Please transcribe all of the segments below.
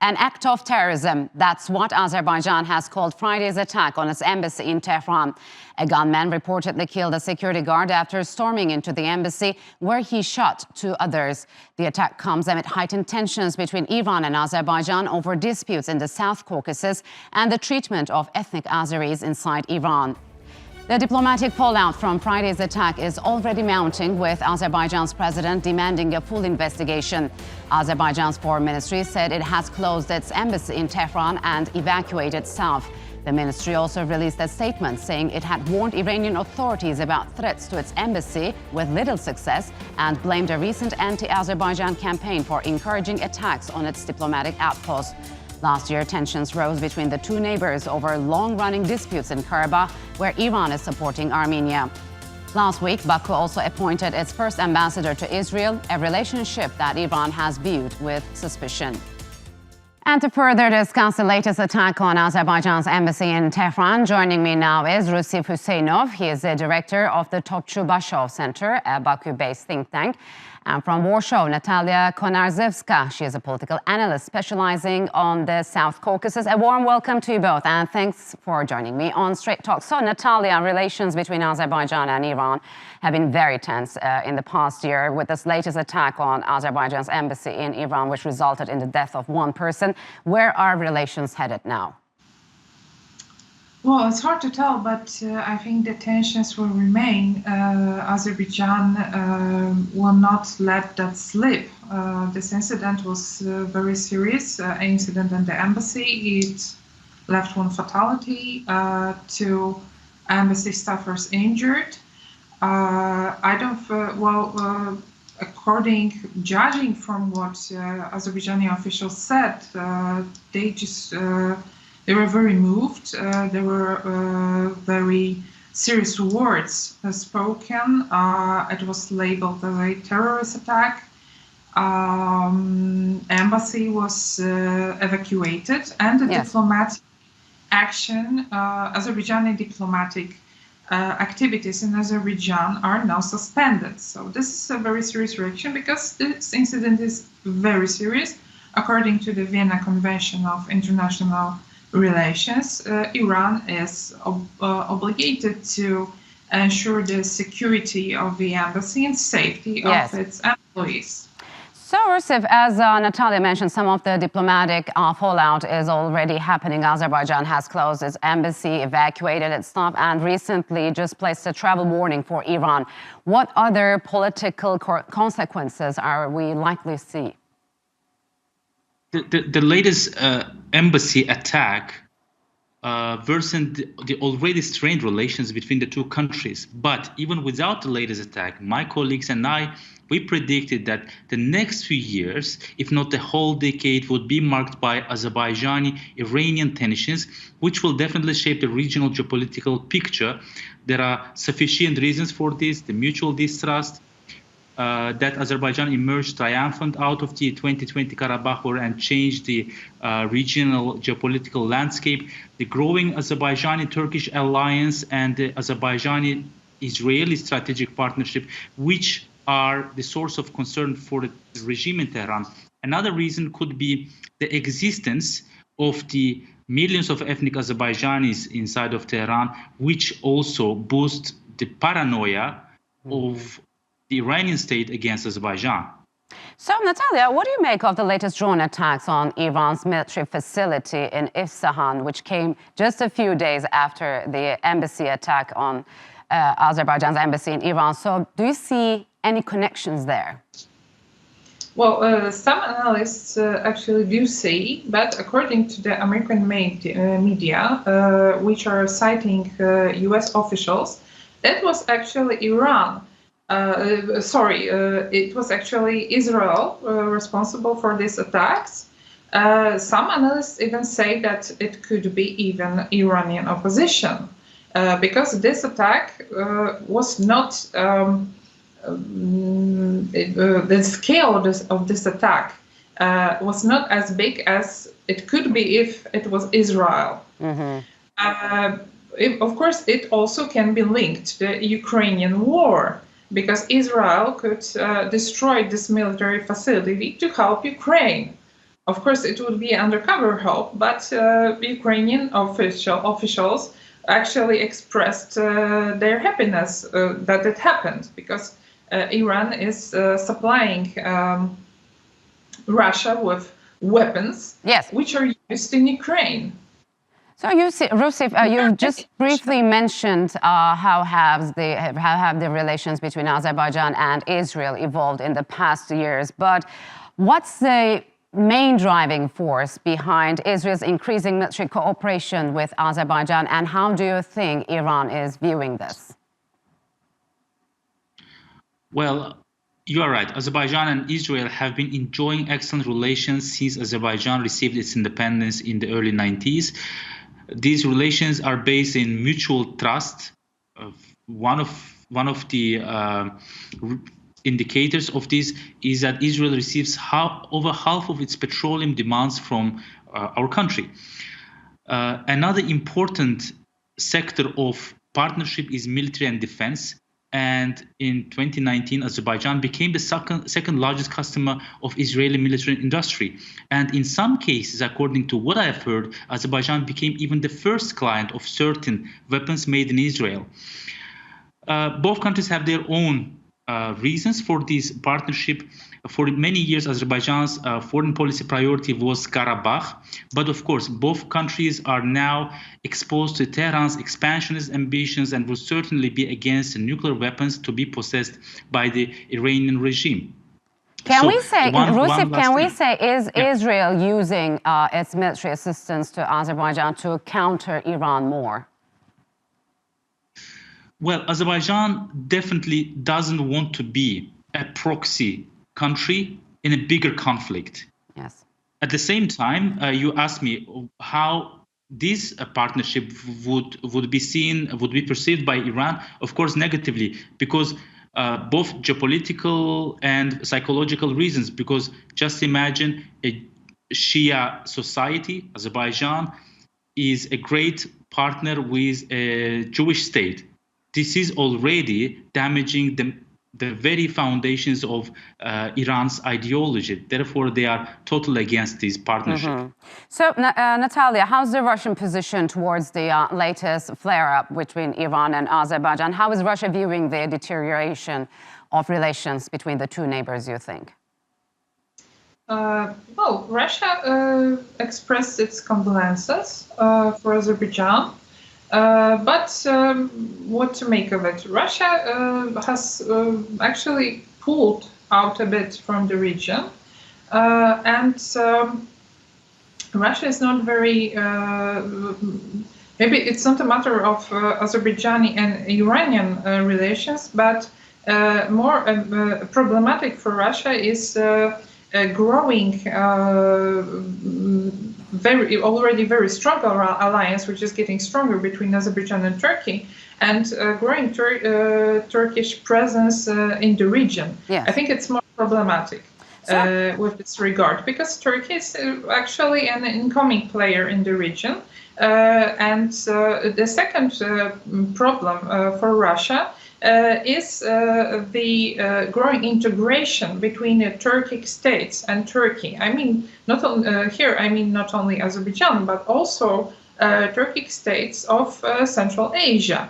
An act of terrorism. That's what Azerbaijan has called Friday's attack on its embassy in Tehran. A gunman reportedly killed a security guard after storming into the embassy, where he shot two others. The attack comes amid heightened tensions between Iran and Azerbaijan over disputes in the South Caucasus and the treatment of ethnic Azeris inside Iran. The diplomatic fallout from Friday's attack is already mounting, with Azerbaijan's president demanding a full investigation. Azerbaijan's foreign ministry said it has closed its embassy in Tehran and evacuated south. The ministry also released a statement saying it had warned Iranian authorities about threats to its embassy with little success and blamed a recent anti-Azerbaijan campaign for encouraging attacks on its diplomatic outpost. Last year, tensions rose between the two neighbors over long-running disputes in Karabakh, where Iran is supporting Armenia. Last week, Baku also appointed its first ambassador to Israel, a relationship that Iran has viewed with suspicion. And to further discuss the latest attack on Azerbaijan's embassy in Tehran, joining me now is Rusif Huseynov. He is the director of the Topchu Bashov Center, a Baku-based think tank. And from Warsaw, Natalia Konarzewska. She is a political analyst specializing on the South Caucasus. A warm welcome to you both, and thanks for joining me on Straight Talk. So, Natalia, relations between Azerbaijan and Iran have been very tense in the past year, with this latest attack on Azerbaijan's embassy in Iran, which resulted in the death of one person. Where are relations headed now? Well, it's hard to tell, but I think the tensions will remain. Azerbaijan will not let that slip. This incident was very serious incident in the embassy. It left one fatality, two embassy staffers injured. Judging from what Azerbaijani officials said, they were very moved. There were very serious words spoken. It was labeled as a terrorist attack. Embassy was evacuated, and the diplomatic action, Azerbaijani diplomatic activities in Azerbaijan are now suspended. So this is a very serious reaction, because this incident is very serious. According to the Vienna Convention of International Relations, Iran is obligated to ensure the security of the embassy and safety of its employees. So, Rusif, as Natalia mentioned, some of the diplomatic fallout is already happening. Azerbaijan has closed its embassy, evacuated its staff, and recently just placed a travel warning for Iran. What other political consequences are we likely to see? The latest embassy attack worsened the already strained relations between the two countries. But even without the latest attack, my colleagues and I, we predicted that the next few years, if not the whole decade, would be marked by Azerbaijani-Iranian tensions, which will definitely shape the regional geopolitical picture. There are sufficient reasons for this: the mutual distrust, that Azerbaijan emerged triumphant out of the 2020 Karabakh war and changed the regional geopolitical landscape, the growing Azerbaijani-Turkish alliance, and the Azerbaijani-Israeli strategic partnership, which are the source of concern for the regime in Tehran. Another reason could be the existence of the millions of ethnic Azerbaijanis inside of Tehran, which also boost the paranoia of the Iranian state against Azerbaijan. So, Natalia, what do you make of the latest drone attacks on Iran's military facility in Isfahan, which came just a few days after the embassy attack on Azerbaijan's embassy in Iran? So, do you see any connections there? Well, some analysts actually do see, but according to the American media, which are citing U.S. officials, that was actually Iran. It was actually Israel responsible for these attacks. Some analysts even say that it could be even Iranian opposition, because this attack was not, the scale of this attack was not as big as it could be if it was Israel. Of course, it also can be linked to the Ukrainian war, because Israel could destroy this military facility to help Ukraine. Of course, it would be undercover help, but Ukrainian officials actually expressed their happiness that it happened, because Iran is supplying Russia with weapons, Yes, which are used in Ukraine. So, Rusif, you just briefly mentioned how have the relations between Azerbaijan and Israel evolved in the past years. But what's the main driving force behind Israel's increasing military cooperation with Azerbaijan, and how do you think Iran is viewing this? Well, you are right. Azerbaijan and Israel have been enjoying excellent relations since Azerbaijan received its independence in the early 90s. These relations are based in mutual trust. One of the indicators of this is that Israel receives over half of its petroleum demands from our country. Another important sector of partnership is military and defense. And in 2019, Azerbaijan became the second largest customer of Israeli military industry. And in some cases, according to what I have heard, Azerbaijan became even the first client of certain weapons made in Israel. Both countries have their own reasons for this partnership. For many years, Azerbaijan's foreign policy priority was Karabakh. But of course, both countries are now exposed to Tehran's expansionist ambitions and will certainly be against the nuclear weapons to be possessed by the Iranian regime. Can we say, is Israel using its military assistance to Azerbaijan to counter Iran more? Well, Azerbaijan definitely doesn't want to be a proxy country in a bigger conflict. Yes. At the same time, you asked me how this partnership would be perceived by Iran, of course, negatively, because both geopolitical and psychological reasons. Because just imagine a Shia society, Azerbaijan, is a great partner with a Jewish state. This is already damaging the very foundations of Iran's ideology. Therefore, they are totally against this partnership. Mm-hmm. So, Natalia, how's the Russian position towards the latest flare-up between Iran and Azerbaijan? How is Russia viewing the deterioration of relations between the two neighbors, you think? Well, Russia expressed its condolences for Azerbaijan. But what to make of it? Russia has actually pulled out a bit from the region, and Russia is not very. Maybe it's not a matter of Azerbaijani and Iranian relations, but more problematic for Russia is a growing. Already very strong alliance, which is getting stronger between Azerbaijan and Turkey, and growing Turkish presence in the region. Yes. I think it's more problematic with this regard, because Turkey is actually an incoming player in the region. And the second problem for Russia is the growing integration between the Turkic states and Turkey. I mean, not only Azerbaijan, but also Turkic states of Central Asia.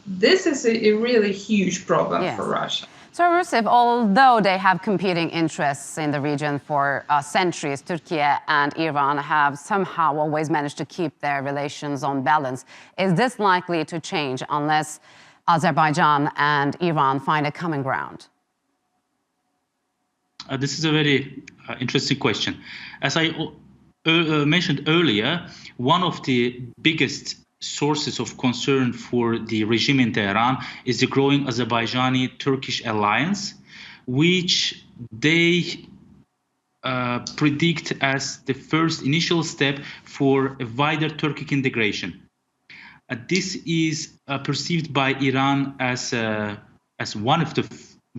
This is a really huge problem for Russia. So, Rusif, although they have competing interests in the region for centuries, Turkey and Iran have somehow always managed to keep their relations on balance. Is this likely to change unless Azerbaijan and Iran find a common ground? This is a very interesting question. As I mentioned earlier, one of the biggest sources of concern for the regime in Tehran is the growing Azerbaijani-Turkish alliance, which they predict as the first initial step for a wider Turkic integration. This is perceived by Iran as one of the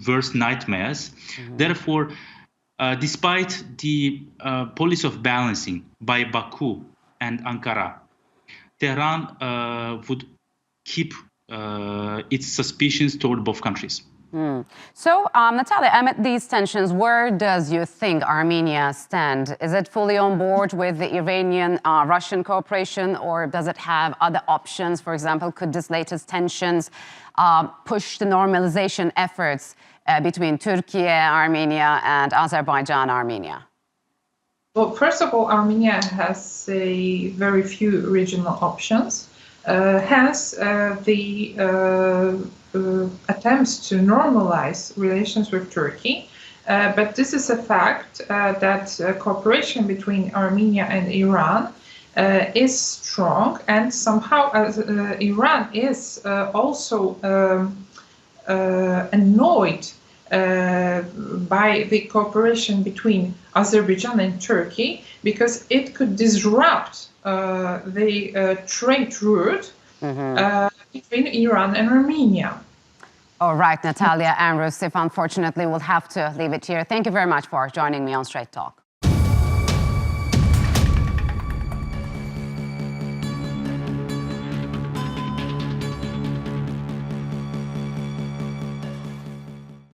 worst nightmares. Mm-hmm. Therefore, despite the policy of balancing by Baku and Ankara, Tehran would keep its suspicions toward both countries. So, Natalia, amid these tensions, where does you think Armenia stand? Is it fully on board with the Iranian-Russian cooperation, or does it have other options? For example, could this latest tensions push the normalization efforts between Turkey, Armenia, and Azerbaijan, Armenia? Well, first of all, Armenia has a very few regional options. Hence, the attempts to normalize relations with Turkey. But this is a fact that cooperation between Armenia and Iran is strong, and somehow Iran is also annoyed by the cooperation between Azerbaijan and Turkey, because it could disrupt the trade route between Iran and Armenia. All right, Natalia and Rusif, unfortunately, we'll have to leave it here. Thank you very much for joining me on Straight Talk.